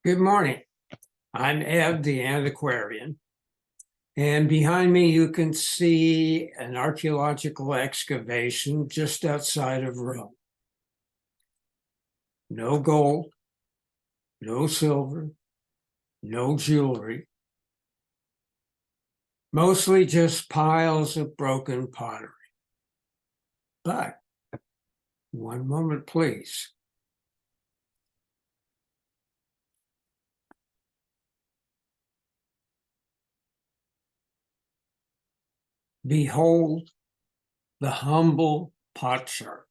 Good morning. I'm Ed, the antiquarian. And behind me, you can see an archaeological excavation just outside of Rome. No gold, no silver, no jewelry, mostly just piles of broken pottery. But one moment, please. Behold the humble potsherd.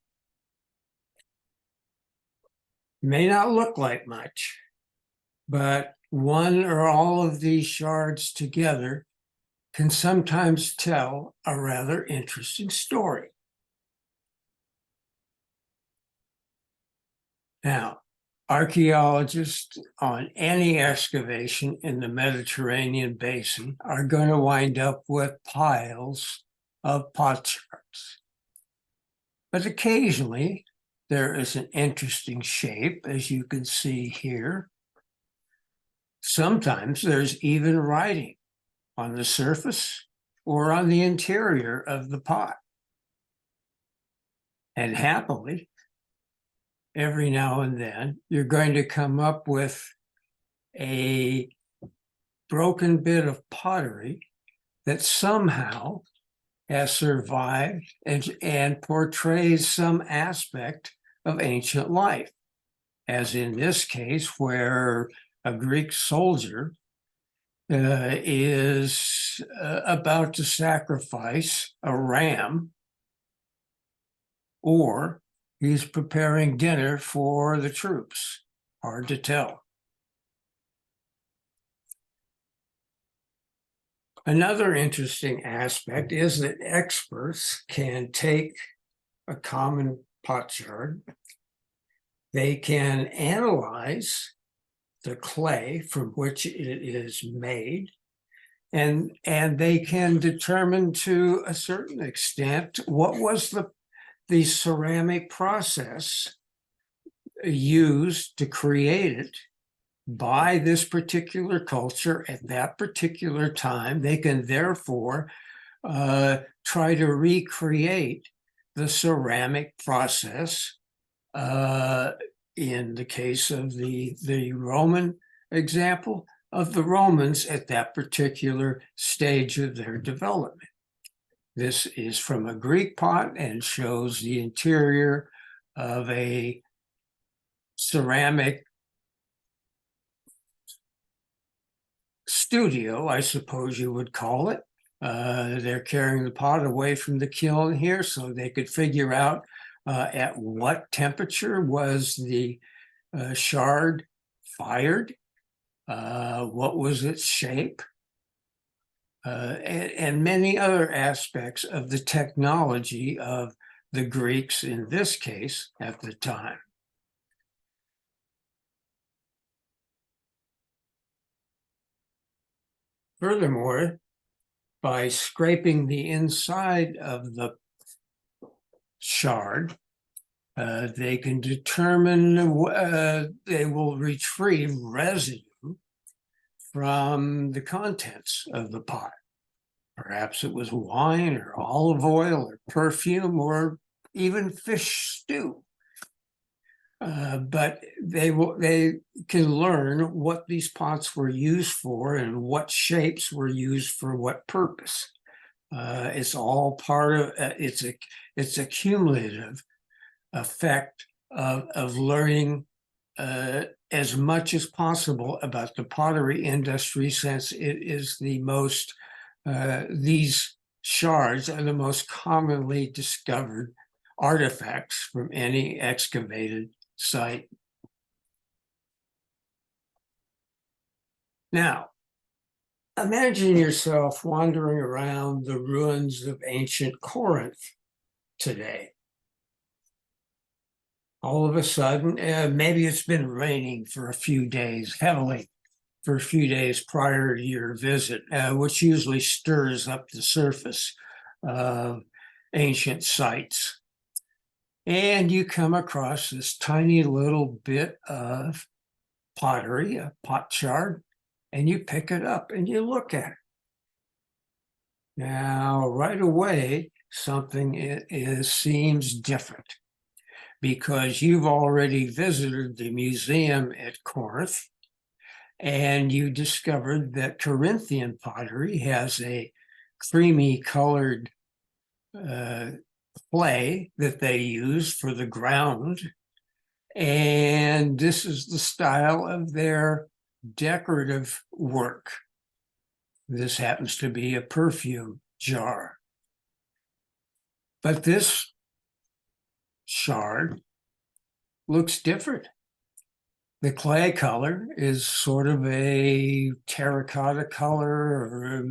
May not look like much, but one or all of these shards together can sometimes tell a rather interesting story. Now, archaeologists on any excavation in the Mediterranean basin are going to wind up with piles of potsherds. But occasionally, there is an interesting shape, as you can see here. Sometimes there's even writing on the surface or on the interior of the pot. And happily, every now and then, you're going to come up with a broken bit of pottery that somehow has survived and portrays some aspect of ancient life, as in this case, where a Greek soldier is about to sacrifice a ram, or he's preparing dinner for the troops. Hard to tell. Another interesting aspect is that experts can take a common potsherd, they can analyze the clay from which it is made, and they can determine to a certain extent what was the ceramic process used to create it by this particular culture at that particular time. They can therefore try to recreate the ceramic process in the case of the Roman example, of the Romans at that particular stage of their development. This is from a Greek pot and shows the interior of a ceramic studio, I suppose you would call it. They're carrying the pot away from the kiln here so they could figure out at what temperature was the shard fired, what was its shape, and many other aspects of the technology of the Greeks in this case at the time. Furthermore, by scraping the inside of the shard, they can determine, they will retrieve residue from the contents of the pot. Perhaps it was wine or olive oil or perfume or even fish stew. But they can learn what these pots were used for and what shapes were used for what purpose. It's all part of it's a cumulative effect of learning as much as possible about the pottery industry, since it is the most these shards are the most commonly discovered artifacts from any excavated site. Now, imagine yourself wandering around the ruins of ancient Corinth today. All of a sudden, maybe it's been raining for a few days, heavily for a few days prior to your visit, which usually stirs up the surface of ancient sites. And you come across this tiny little bit of pottery, a potsherd, and you pick it up and you look at it. Now, right away, something seems different because you've already visited the museum at Corinth and you discovered that Corinthian pottery has a creamy colored clay that they use for the ground. And this is the style of their decorative work. This happens to be a perfume jar. But this shard looks different. The clay color is sort of a terracotta color or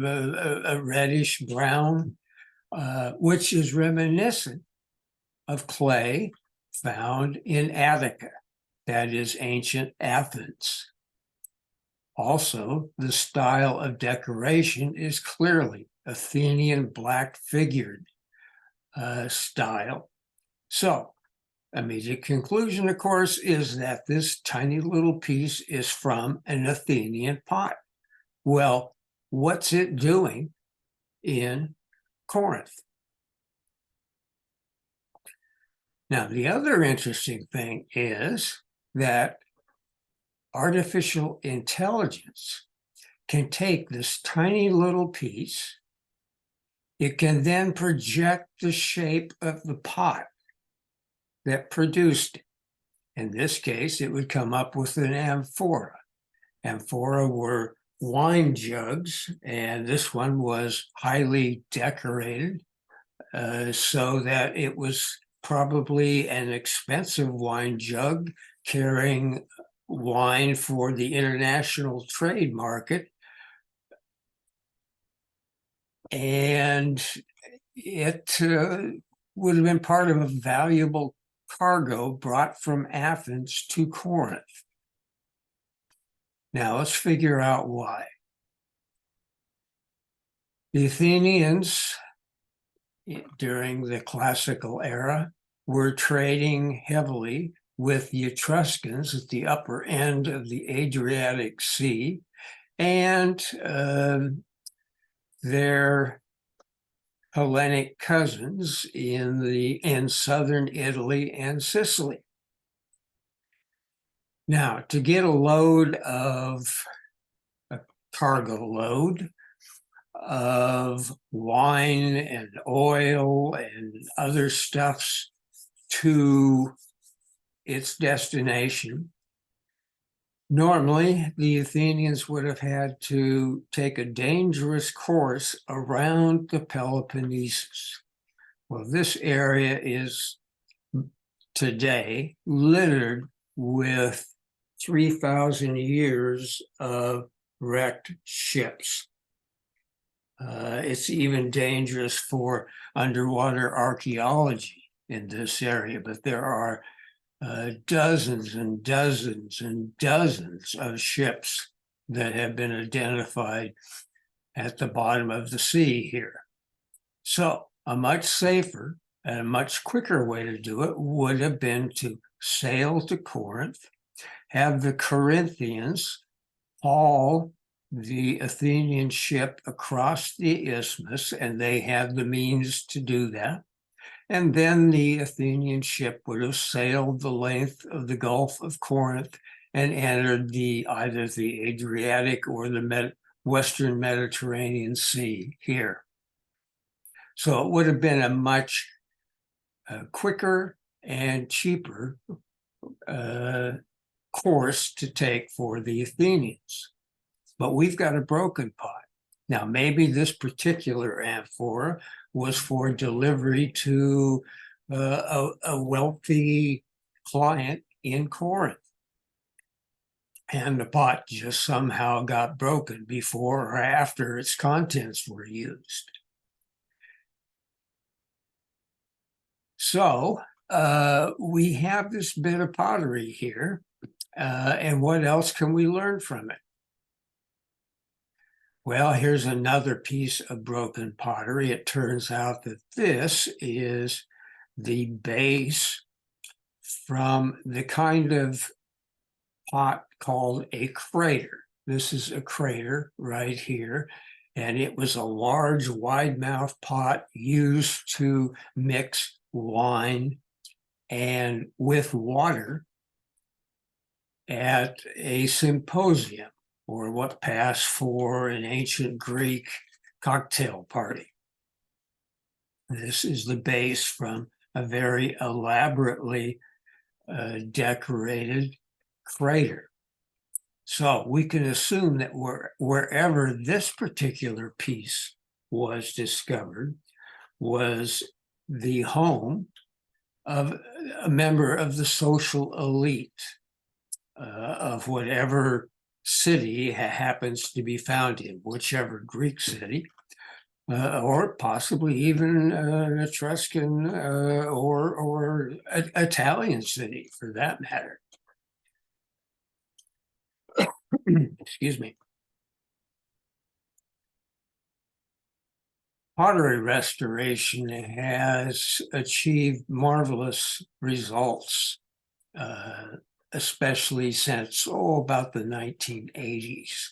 a reddish brown, which is reminiscent of clay found in Attica, that is ancient Athens. Also, the style of decoration is clearly Athenian black figured style. So, immediate conclusion, of course, is that this tiny little piece is from an Athenian pot. Well, what's it doing in Corinth? Now, the other interesting thing is that artificial intelligence can take this tiny little piece. It can then project the shape of the pot that produced it. In this case, it would come up with an amphora. Amphora were wine jugs, and this one was highly decorated so that it was probably an expensive wine jug carrying wine for the international trade market. And it would have been part of a valuable cargo brought from Athens to Corinth. Now let's figure out why. The Athenians, during the classical era, were trading heavily with the Etruscans at the upper end of the Adriatic Sea, and their Hellenic cousins in southern Italy and Sicily. Now, to get a cargo load of wine and oil and other stuffs to its destination, normally the Athenians would have had to take a dangerous course around the Peloponnesus. Well, this area is today littered with 3,000 years of wrecked ships. It's even dangerous for underwater archaeology in this area, but there are dozens and dozens and dozens of ships that have been identified at the bottom of the sea here. So a much safer and a much quicker way to do it would have been to sail to Corinth, have the Corinthians haul the Athenian ship across the isthmus, and they had the means to do that. And then the Athenian ship would have sailed the length of the Gulf of Corinth and entered either the Adriatic or the Western Mediterranean Sea here. So it would have been a much quicker and cheaper course to take for the Athenians. But we've got a broken pot. Now, maybe this particular amphora was for delivery to a wealthy client in Corinth. And the pot just somehow got broken before or after its contents were used. So we have this bit of pottery here. And what else can we learn from it? Well, here's another piece of broken pottery. It turns out that this is the base from the kind of pot called a crater. This is a crater right here. And it was a large, wide-mouthed pot used to mix wine and with water at a symposium, or what passed for an ancient Greek cocktail party. This is the base from a very elaborately decorated crater. So we can assume that wherever this particular piece was discovered was the home of a member of the social elite of whatever city happens to be found in, whichever Greek city, or possibly even an Etruscan or Italian city for that matter. Excuse me. Pottery restoration has achieved marvelous results, especially since, about the 1980s.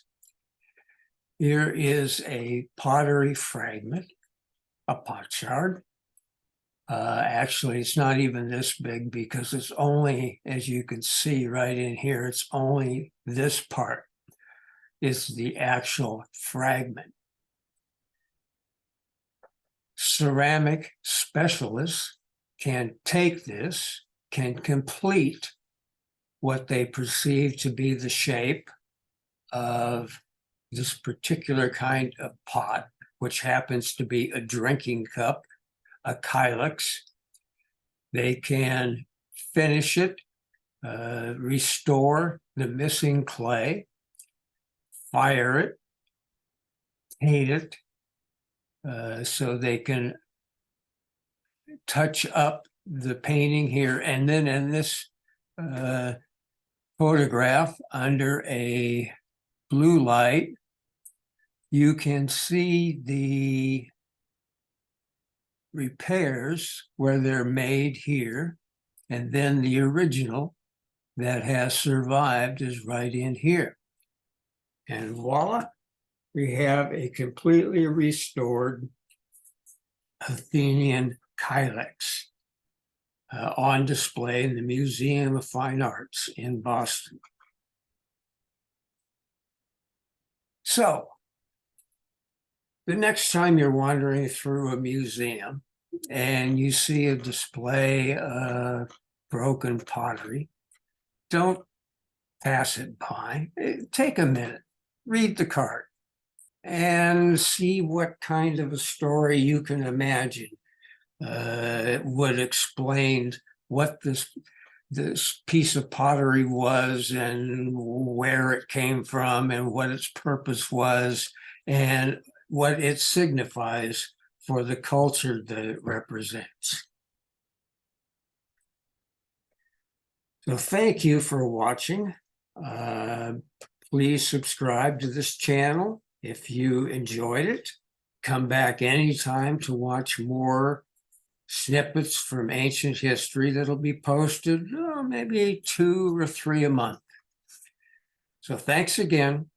Here is a pottery fragment, a potsherd. Actually, it's not even this big because it's only, as you can see right in here, it's only this part is the actual fragment. Ceramic specialists can take this, can complete what they perceive to be the shape of this particular kind of pot, which happens to be a drinking cup, a kylix. They can finish it, restore the missing clay, fire it, paint it, so they can touch up the painting here. And then in this photograph under a blue light, you can see the repairs where they're made here, and then the original that has survived is right in here. And voila, we have a completely restored Athenian kylix on display in the Museum of Fine Arts in Boston. So, the next time you're wandering through a museum and you see a display of broken pottery, don't pass it by. Take a minute, read the card, and see what kind of a story you can imagine would explain what this piece of pottery was and where it came from and what its purpose was and what it signifies for the culture that it represents. So thank you for watching. Please subscribe to this channel if you enjoyed it. Come back anytime to watch more snippets from ancient history that'll be posted maybe 2 or 3 a month. So thanks again.